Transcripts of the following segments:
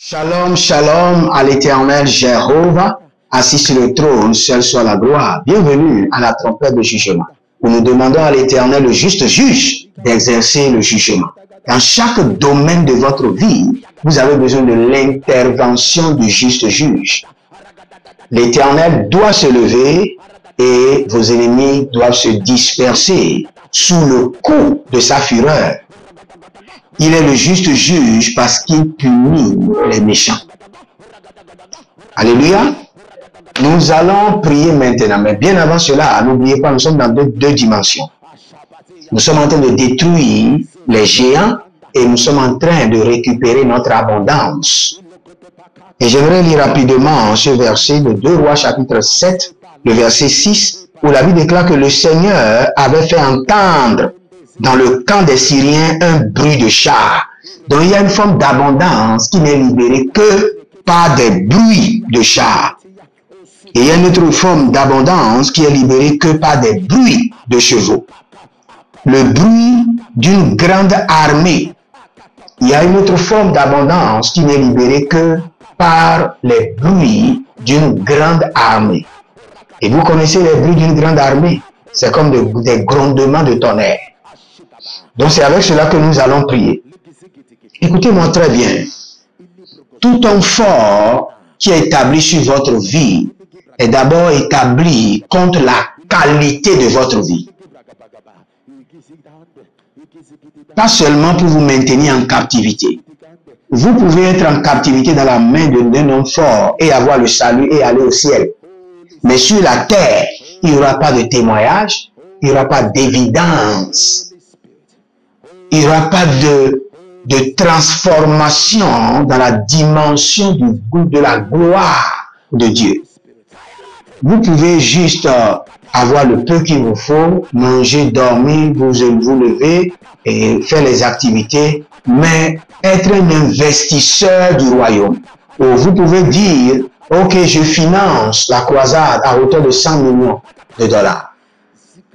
Shalom, shalom à l'Éternel Jéhovah, assis sur le trône, seul soit la gloire. Bienvenue à la trompette de jugement, où nous demandons à l'Éternel, le juste juge, d'exercer le jugement. Dans chaque domaine de votre vie, vous avez besoin de l'intervention du juste juge. L'Éternel doit se lever et vos ennemis doivent se disperser sous le coup de sa fureur. Il est le juste juge parce qu'il punit les méchants. Alléluia. Nous allons prier maintenant. Mais bien avant cela, n'oubliez pas, nous sommes dans deux dimensions. Nous sommes en train de détruire les géants et nous sommes en train de récupérer notre abondance. Et j'aimerais lire rapidement ce verset de 2 Rois chapitre 7, le verset 6, où la Bible déclare que le Seigneur avait fait entendre dans le camp des Syriens un bruit de chars. Donc il y a une forme d'abondance qui n'est libérée que par des bruits de chars. Et il y a une autre forme d'abondance qui est libérée que par des bruits de chevaux. Le bruit d'une grande armée. Il y a une autre forme d'abondance qui n'est libérée que par les bruits d'une grande armée. Et vous connaissez les bruits d'une grande armée? C'est comme des grondements de tonnerre. Donc c'est avec cela que nous allons prier. Écoutez-moi très bien. Tout homme fort qui est établi sur votre vie est d'abord établi contre la qualité de votre vie. Pas seulement pour vous maintenir en captivité. Vous pouvez être en captivité dans la main d'un homme fort et avoir le salut et aller au ciel. Mais sur la terre, il n'y aura pas de témoignage, il n'y aura pas d'évidence. Il n'y aura pas de transformation dans la dimension de la gloire de Dieu. Vous pouvez juste avoir le peu qu'il vous faut, manger, dormir, vous lever et faire les activités, mais être un investisseur du royaume. Où vous pouvez dire, ok, je finance la croisade à hauteur de 100 millions de dollars.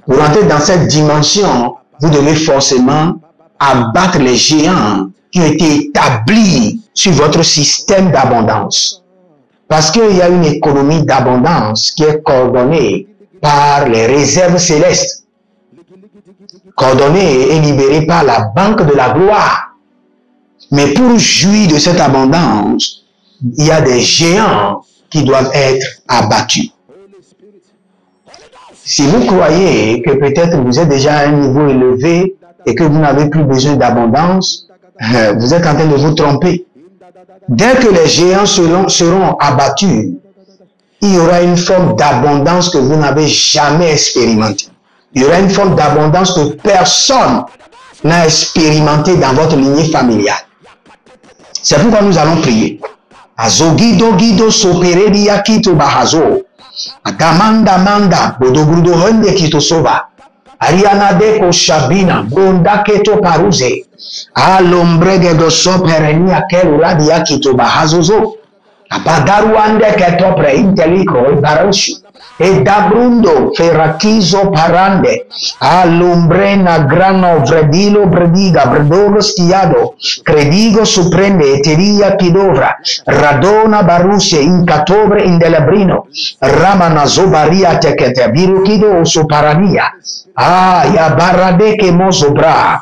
Pour entrer dans cette dimension, vous devez forcément abattre les géants qui ont été établis sur votre système d'abondance. Parce qu'il y a une économie d'abondance qui est coordonnée par les réserves célestes, coordonnée et libérée par la banque de la gloire. Mais pour jouir de cette abondance, il y a des géants qui doivent être abattus. Si vous croyez que peut-être vous êtes déjà à un niveau élevé et que vous n'avez plus besoin d'abondance, vous êtes en train de vous tromper. Dès que les géants seront abattus, il y aura une forme d'abondance que vous n'avez jamais expérimentée. Il y aura une forme d'abondance que personne n'a expérimentée dans votre lignée familiale. C'est pourquoi nous allons prier. Azogido gido soperedia kito bahazo. Agamanda manda bodogrudo hende kito sova. Ariana deko shabina bonda keto paruze. Alombrege do soperenia kelula dia kito bahazozo. Abadaruande keto pre inteliko ibaroshu. E dabrundo ferrachiso parande all'ombrena grano vredilo brediga bredogo stiado credigo suprende eteria pidovra radona baruse in catobre in delabrino ramana zobaria tekete birukido soparania ya barade che mozobra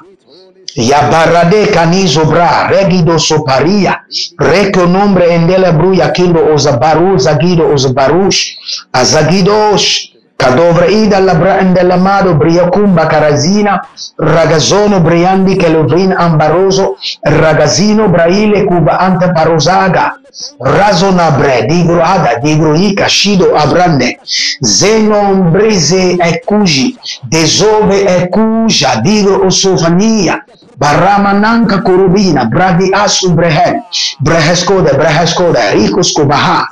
ya barade canizobra regido soparia reko nombre endela bruya kindo ozabaru zagido ozabarush azagidosh cadovre ida labra endela mado briacumba carazina ragazono briandi kelovrin ambaroso ragazino braile cuba ante parosaga razona bre digro ada digro ica shido abrande zenon breze ecuji desove ecuja digro osofania Baramananka kurubina, bradi asu brehen, brehescoda, ricos cobaha,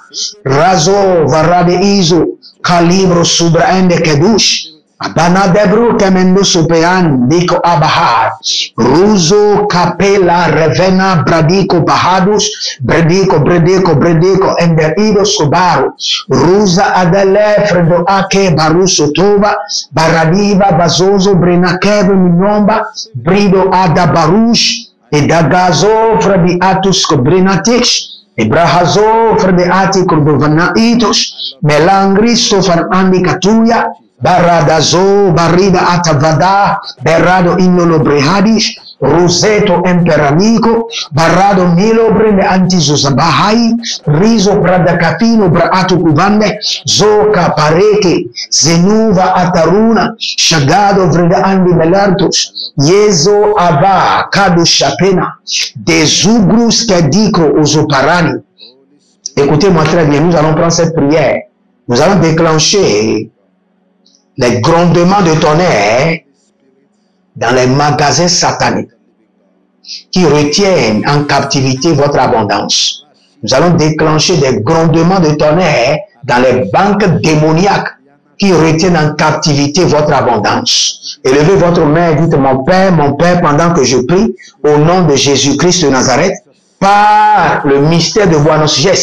razo varade izo, calibro subraende kedush, abana debru temendo supean, dico abahar, ruzo capella revena bradico bahadus, bredico, ender ido subaru, ruza adele fredo ake baruso tova, baradiva bazozo brenakeve minomba, brido ada barush, e da gazo fra di atus cobrinatix, Ibrahazo frede ati kurbovana itos. Melangri sofan andi katuya. Baradazo barida atavada. Berado innolo brehadish. Roseto emperanico, barrado milo brende antizosabahai, riso bradacapino braato cuvande, zoca pareke, zenuva ataruna, shagado vreda andi melartos, yezo ava, cadu chapena, desugrus cadicro ozoparani. Écoutez-moi très bien, nous allons prendre cette prière. Nous allons déclencher les grondements de tonnerre dans les magasins sataniques qui retiennent en captivité votre abondance. Nous allons déclencher des grondements de tonnerre dans les banques démoniaques qui retiennent en captivité votre abondance. Élevez votre main et dites, mon Père, pendant que je prie, au nom de Jésus-Christ de Nazareth, par le mystère de Buenos Aires,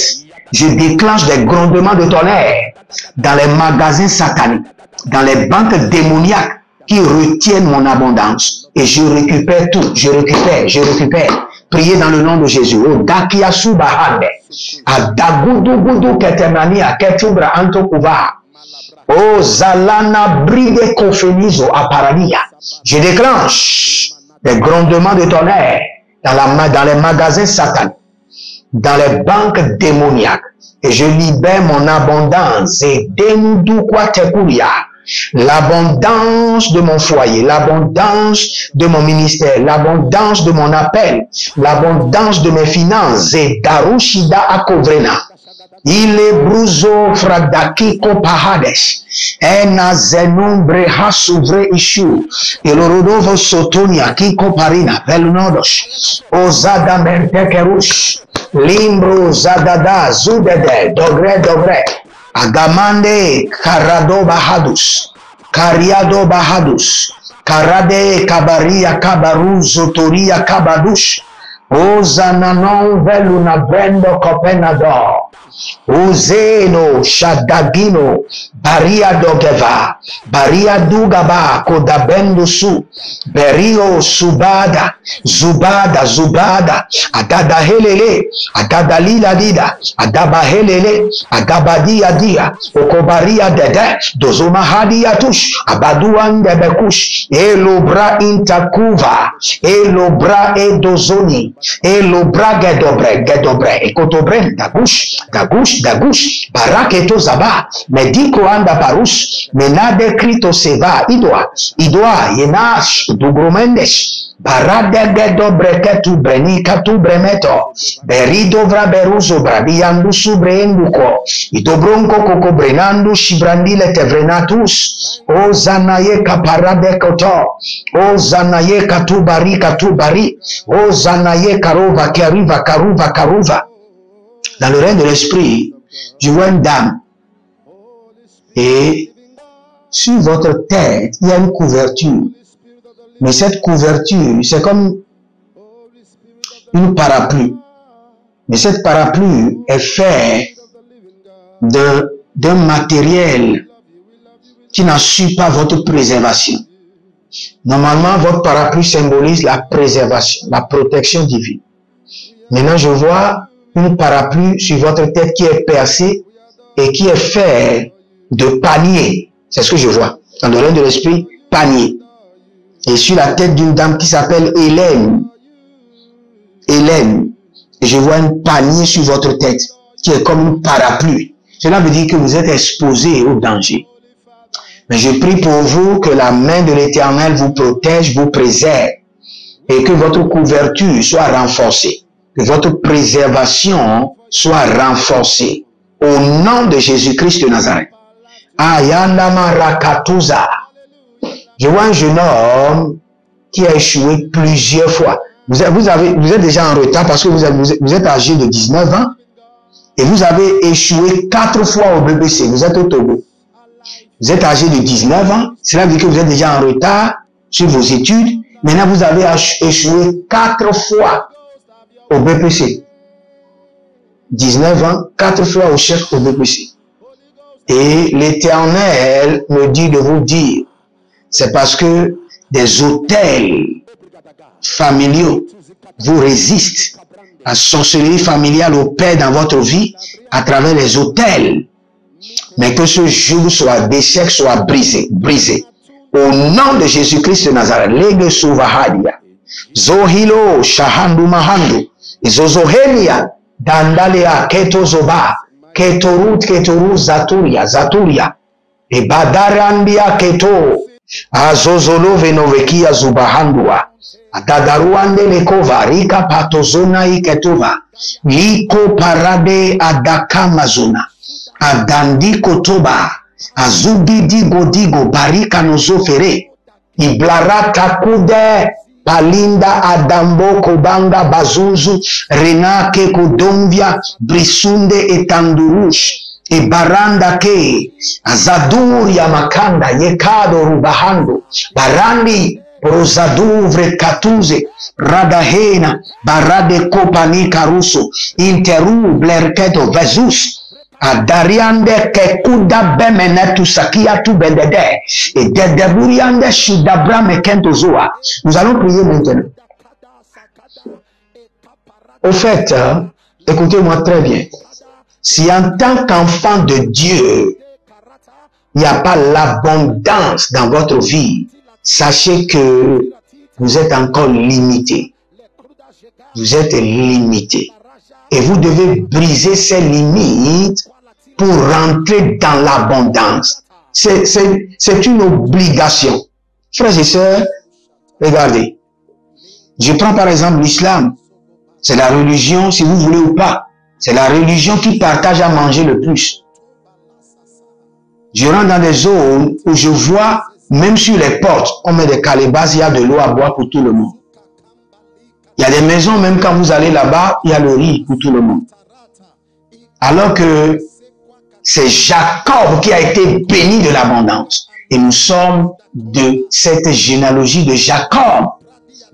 je déclenche des grondements de tonnerre dans les magasins sataniques, dans les banques démoniaques qui retiennent mon abondance. Et je récupère tout. Je récupère. Priez dans le nom de Jésus. Oh, Dakiasu Bahande. Adagudugudu ketemani aketubra antokuva. Oh, Zalana bride kofenizo aparadia. Je déclenche des grondements de tonnerre dans les magasins sataniques, dans les banques démoniaques. Et je libère mon abondance. Et denudu kwa tekuria. L'abondance de mon foyer, l'abondance de mon ministère, l'abondance de mon appel, l'abondance de mes finances. Et Darushida Akovrena. Il est bruzo fragdaki kopahades. Ena zenumbre hasuvre ishu. Il rodovo sotonia ki koparina velunodos. Ozada mertekerush. Limbro zadada zudede dogre. Agamande karado bahadus, kariado bahadus, karade kabaria kabaruzo toria kabadush, ozananon veluna brendo copenador, ozeno shadagino, baria dogeva, baria dugaba kodabendo su, berio subada, zubada, adada helele, adada lila dida, adaba helele, agabadia dia, okobaria dede, dozoma hadia tush, abaduan debekush, elobra intakuva, elobra edozoni, elobra gedobre, ekotobre, dagush, baraketo zaba, mediko anda parus, menade krito seva, idwa, yenash, dugrumendesh, barade gedobre ketu brenika tu bremeto, berido vra beruzo brabiandu subrenduko, idobronko koko brenandu shibrandile tevrenatus, o zanaye kaparade koto, o zanaye katubari, o zanaye karova, karuva. Dans le règne de l'esprit, je vois une dame. Et sur votre tête, il y a une couverture. Mais cette couverture, c'est comme une parapluie. Mais cette parapluie est faite d'un matériel qui n'assure pas votre préservation. Normalement, votre parapluie symbolise la préservation, la protection divine. Maintenant, je vois une parapluie sur votre tête qui est percée et qui est faite de panier. C'est ce que je vois. Dans le règne de l'esprit, panier. Et sur la tête d'une dame qui s'appelle Hélène. Et je vois un panier sur votre tête qui est comme une parapluie. Cela veut dire que vous êtes exposé au danger. Mais je prie pour vous que la main de l'Éternel vous protège, vous préserve et que votre couverture soit renforcée, que votre préservation soit renforcée au nom de Jésus-Christ de Nazareth. Ayandama Rakatuza. Je vois un jeune homme qui a échoué plusieurs fois. Vous êtes déjà en retard parce que vous êtes âgé de 19 ans et vous avez échoué 4 fois au BBC. Vous êtes au Togo. Vous êtes âgé de 19 ans. Cela veut dire que vous êtes déjà en retard sur vos études. Maintenant, vous avez échoué 4 fois au BPC. 19 ans, 4 fois au chef au BPC. Et l'Éternel me dit de vous dire, c'est parce que des hôtels familiaux vous résistent la sorcellerie familiale opère dans votre vie à travers les autels. Mais que ce joug soit d'échec, soit brisé, brisé. Au nom de Jésus-Christ de Nazareth, Lege Suvahadia, Zohilo, Shahandu Mahandu, Zozohemia, Dandalea, Ketozoba, Ketoru, Zaturia, et Badarandia, Keto, Azozolo, Venovekia, Zubahandua, Adadaruande, Lekova, Rika, Patozona, Iketova, Liko, Parade, Adakamazuna, Adandi, Kotoba, Azubidi, Godigo, Barika, Nozofere, Iblara, Takude, Palinda, Adambo, Kobanga, Bazuzu, Renake, Kodomvia, Brisunde, Etandurush, e Baranda Ke, Azaduria Makanda, Yekado Rubahando, Barandi, Rosaduvre Katuze, Radahena, Barade Kopani Caruso, Interu, Blerketo, Vezus, Adariande Kekuda Bemenetu Sakia tu Bendede, et Dedeburiande Shudabra Mekentozoa. Nous allons prier maintenant. Au fait, écoutez-moi très bien. Si en tant qu'enfant de Dieu, il n'y a pas l'abondance dans votre vie, sachez que vous êtes encore limité. Vous êtes limité. Et vous devez briser ces limites pour rentrer dans l'abondance. C'est une obligation. Frères et sœurs, regardez. Je prends par exemple l'islam. C'est la religion, si vous voulez ou pas. C'est la religion qui partage à manger le plus. Je rentre dans des zones où je vois, même sur les portes, on met des calebasses, il y a de l'eau à boire pour tout le monde. Il y a des maisons, même quand vous allez là-bas, il y a le riz pour tout le monde. Alors que c'est Jacob qui a été béni de l'abondance. Et nous sommes de cette généalogie de Jacob.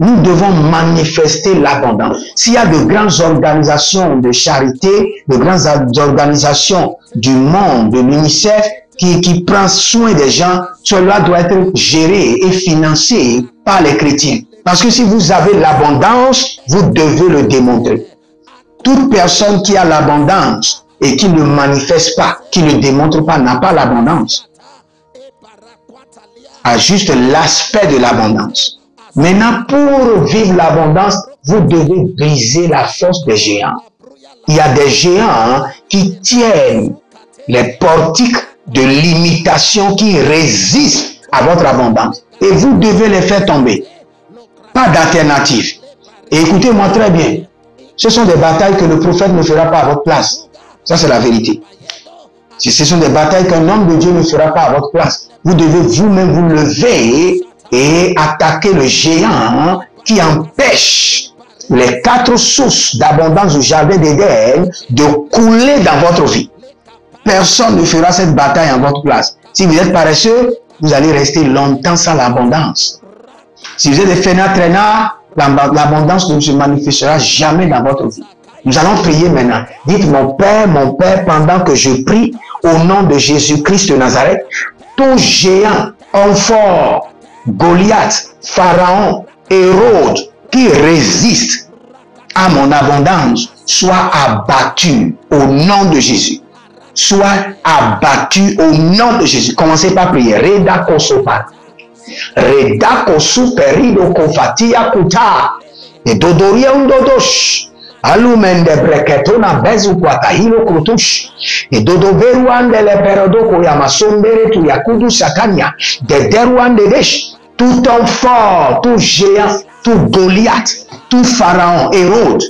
Nous devons manifester l'abondance. S'il y a de grandes organisations de charité, de grandes organisations du monde, de l'UNICEF, qui prend soin des gens, cela doit être géré et financé par les chrétiens. Parce que si vous avez l'abondance, vous devez le démontrer. Toute personne qui a l'abondance et qui ne manifeste pas, qui ne démontre pas, n'a pas l'abondance. A juste l'aspect de l'abondance. Maintenant, pour vivre l'abondance, vous devez briser la force des géants. Il y a des géants qui tiennent les portiques de limitation qui résistent à votre abondance. Et vous devez les faire tomber. Pas d'alternative. Et écoutez-moi très bien. Ce sont des batailles que le prophète ne fera pas à votre place. Ça, c'est la vérité. Si ce sont des batailles qu'un homme de Dieu ne fera pas à votre place, vous devez vous-même vous lever et attaquer le géant qui empêche les 4 sources d'abondance du jardin d'Éden de couler dans votre vie. Personne ne fera cette bataille en votre place. Si vous êtes paresseux, vous allez rester longtemps sans l'abondance. Si vous êtes des fainéants traînards, l'abondance ne se manifestera jamais dans votre vie. Nous allons prier maintenant. Dites, mon Père, pendant que je prie, au nom de Jésus-Christ de Nazareth, tout géant, homme fort, Goliath, Pharaon, Hérode, qui résiste à mon abondance, soit abattu au nom de Jésus. Soit abattu au nom de Jésus. Commencez par prier. Reda kosopa. Reda kosu perido kofatia kuta. Et dodoria undodosh. Alumende breketona bezu kwata hilo krutush. Et dodoveruande le perodoko yamasondere tu yakudu sakanya. De deruande desh. Tout homme fort, tout géant, tout Goliath, tout Pharaon, Hérode,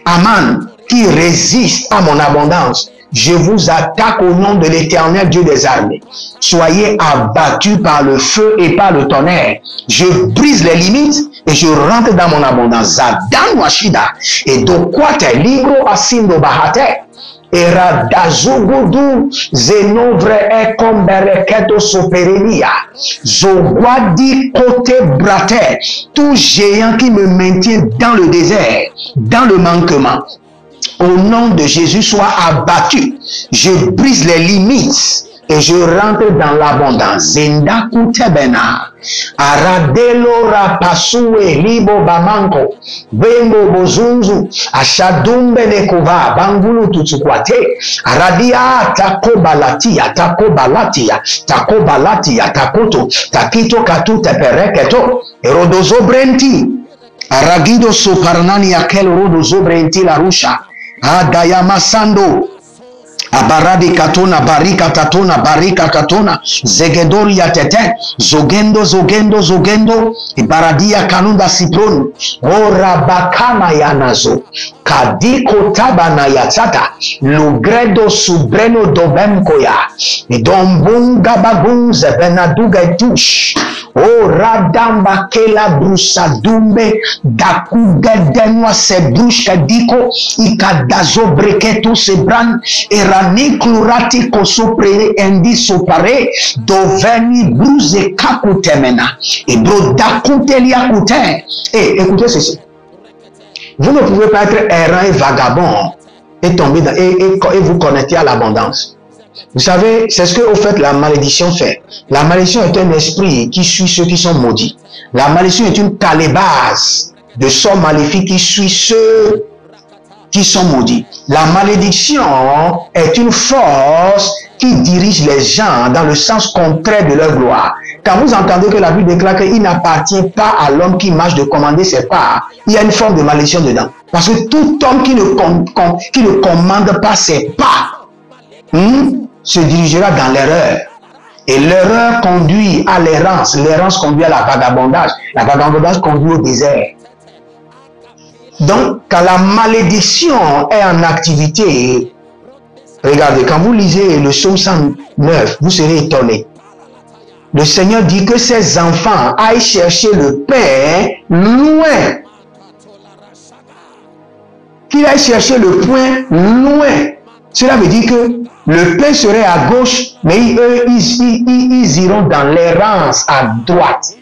Aman, qui résiste à mon abondance. Je vous attaque au nom de l'Éternel Dieu des armées. Soyez abattus par le feu et par le tonnerre. Je brise les limites et je rentre dans mon abondance. Zadan washida et dokwate ligro asindo bahate. Era dazugudu zenovre ekombereketo soperelia. Zogwadi kote brate. Tout géant qui me maintient dans le désert, dans le manquement. Au nom de Jésus, soit abattu. Je brise les limites et je rentre dans l'abondance. Zenda kutebena. Aradelo rapasue libo bamanko. Bembo bozunzu. Ashadumbe nekova. Bangulu tutsukwate. Aradia tako balatia. Tako balatia. Tako balatia. Takoto. Takito katu tepereketo. Erodozo brenti. Aragido soparnani akel rodozo brenti la rusha. Adayama sando. Abaradi katona barika tatona barika katona zegedoria tete zogendo zogendo zogendo ibaradia kanunda sipron ora bakama yanazo kadiko tabana yatata lugredo subreno dobemkoya idombunga bagunze benaduga tush ora damba kela brusa dumbe dakuga denwa se brushka diko ikadazo breketo sebran era Niklurati kosopre endi sopare doveni bruze kakutemena et brodakutelia kuten. Et écoutez ceci. Vous ne pouvez pas être errant et vagabond et tomber dans, et vous connecter à l'abondance. Vous savez, c'est ce que au fait la malédiction fait. La malédiction est un esprit qui suit ceux qui sont maudits. La malédiction est une calebasse de sorts maléfiques qui suit ceux qui sont maudits. La malédiction est une force qui dirige les gens dans le sens contraire de leur gloire. Quand vous entendez que la Bible déclare qu'il n'appartient pas à l'homme qui marche de commander ses pas, il y a une forme de malédiction dedans. Parce que tout homme qui ne commande pas ses pas se dirigera dans l'erreur. Et l'erreur conduit à l'errance. L'errance conduit à la vagabondage. La vagabondage conduit au désert. Donc, quand la malédiction est en activité, regardez, quand vous lisez le psaume 109, vous serez étonné. Le Seigneur dit que ses enfants aillent chercher le pain loin. Qu'il aille chercher le pain loin. Cela veut dire que le pain serait à gauche, mais eux, ils iront dans l'errance à droite.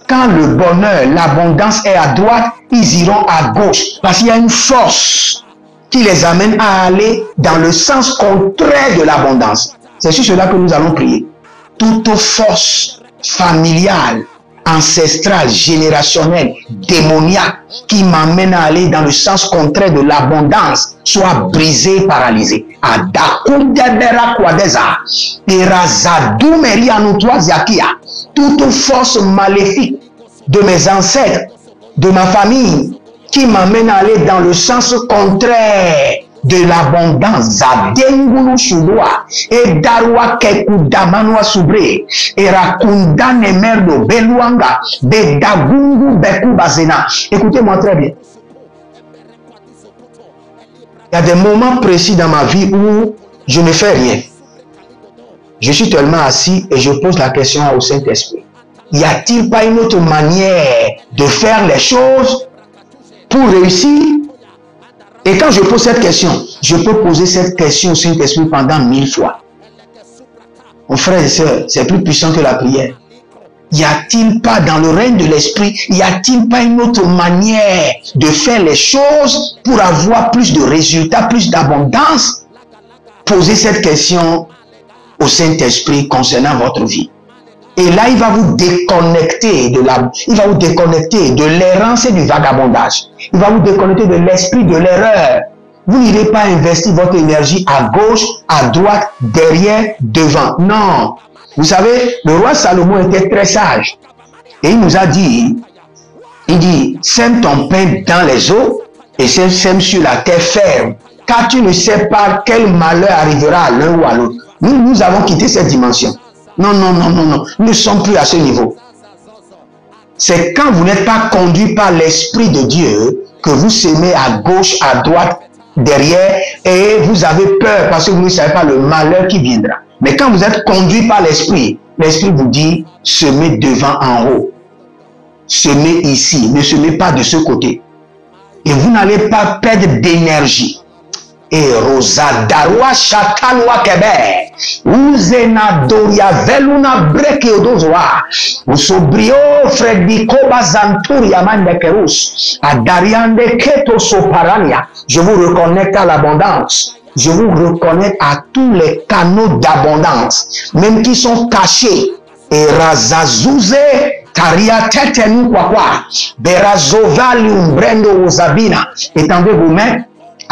Quand le bonheur, l'abondance est à droite, ils iront à gauche. Parce qu'il y a une force qui les amène à aller dans le sens contraire de l'abondance. C'est sur cela que nous allons prier. Toute force familiale, ancestrale, générationnelle, démoniaque, qui m'amène à aller dans le sens contraire de l'abondance, soit brisée, paralysée. Toute force maléfique de mes ancêtres, de ma famille, qui m'amène à aller dans le sens contraire de l'abondance. Zadengulu shudwa et darwa kekudamanwa subre et rakunda nemerdo beluanga bedagungu bekubazena. Écoutez-moi très bien. Il y a des moments précis dans ma vie où je ne fais rien. Je suis tellement assis et je pose la question au Saint-Esprit. Y a-t-il pas une autre manière de faire les choses pour réussir? Et quand je pose cette question, je peux poser cette question au Saint-Esprit pendant 1000 fois. Mon frère et soeur, c'est plus puissant que la prière. Y a-t-il pas dans le règne de l'esprit, y a-t-il pas une autre manière de faire les choses pour avoir plus de résultats, plus d'abondance? Posez cette question au Saint-Esprit concernant votre vie. Et là, il va vous déconnecter de l'errance et du vagabondage. Il va vous déconnecter de l'esprit de l'erreur. Vous n'irez pas investir votre énergie à gauche, à droite, derrière, devant. Non. Vous savez, le roi Salomon était très sage. Et il nous a dit, il dit, sème ton pain dans les eaux et sème sur la terre ferme. Car tu ne sais pas quel malheur arrivera à l'un ou à l'autre. Nous avons quitté cette dimension. Non, non, non, non, non. Nous ne sommes plus à ce niveau. C'est quand vous n'êtes pas conduit par l'Esprit de Dieu que vous semez à gauche, à droite, derrière, et vous avez peur parce que vous ne savez pas le malheur qui viendra. Mais quand vous êtes conduit par l'Esprit, l'Esprit vous dit, semez devant en haut. Semez ici, ne semez pas de ce côté. Et vous n'allez pas perdre d'énergie. et Rosadarwa Chatalwa Kebe, Uzena Doria Veluna Brekeodozoa, Usobrio Frediko Bazanturia Mandekerus, Adariande Keto Soparania. Je vous reconnecte à l'abondance. Je vous reconnecte à tous les canaux d'abondance, même qui sont cachés. Et Razazouze Taria Tetenu Kwakwa, Berazovalium Brendo Ozabina. Étendez vos mains.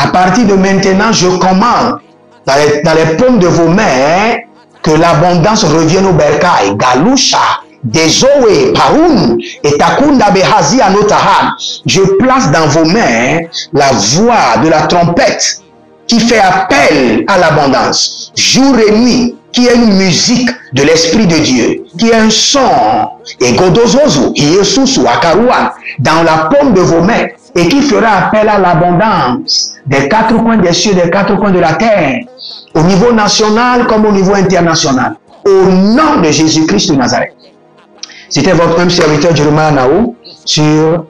À partir de maintenant, je commande dans les paumes de vos mains que l'abondance revienne au bercail. Galusha, Dezoe, Paoun, et Takunda Behazi Anotahan. Je place dans vos mains la voix de la trompette qui fait appel à l'abondance, jour et nuit, qui est une musique de l'Esprit de Dieu, qui est un son, et Godozozo, Yesusu, Akaruan, dans la paume de vos mains, et qui fera appel à l'abondance des quatre coins des cieux, des quatre coins de la terre, au niveau national comme au niveau international, au nom de Jésus-Christ de Nazareth. C'était votre même serviteur Jeremiah Nao sur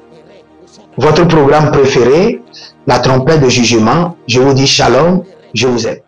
votre programme préféré, la trompette de jugement. Je vous dis shalom, je vous aime.